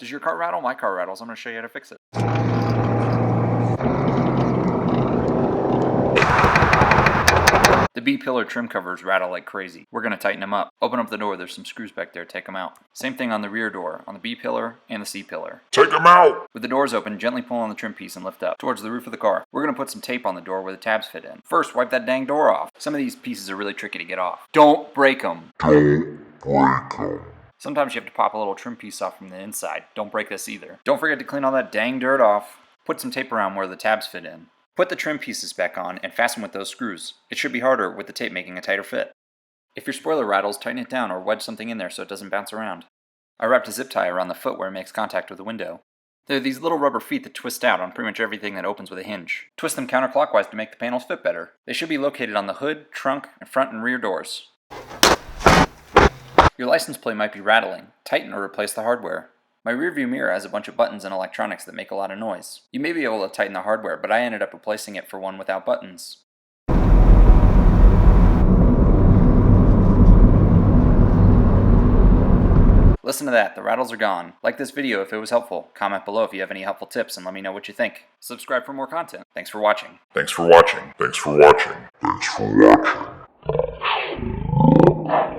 Does your car rattle? My car rattles. I'm going to show you how to fix it. The B-pillar trim covers rattle like crazy. We're going to tighten them up. Open up the door, there's some screws back there, take them out. Same thing on the rear door, on the B-pillar and the C-pillar. Take them out! With the doors open, gently pull on the trim piece and lift up towards the roof of the car. We're going to put some tape on the door where the tabs fit in. First, wipe that dang door off. Some of these pieces are really tricky to get off. Don't break them. Don't break them. Sometimes you have to pop a little trim piece off from the inside. Don't break this either. Don't forget to clean all that dang dirt off. Put some tape around where the tabs fit in. Put the trim pieces back on and fasten with those screws. It should be harder with the tape making a tighter fit. If your spoiler rattles, tighten it down or wedge something in there so it doesn't bounce around. I wrapped a zip tie around the foot where it makes contact with the window. There are these little rubber feet that twist out on pretty much everything that opens with a hinge. Twist them counterclockwise to make the panels fit better. They should be located on the hood, trunk, and front and rear doors. Your license plate might be rattling. Tighten or replace the hardware. My rearview mirror has a bunch of buttons and electronics that make a lot of noise. You may be able to tighten the hardware, but I ended up replacing it for one without buttons. Listen to that, the rattles are gone. Like this video if it was helpful. Comment below if you have any helpful tips and let me know what you think. Subscribe for more content. Thanks for watching. Thanks for watching. Thanks for watching. Thanks for watching.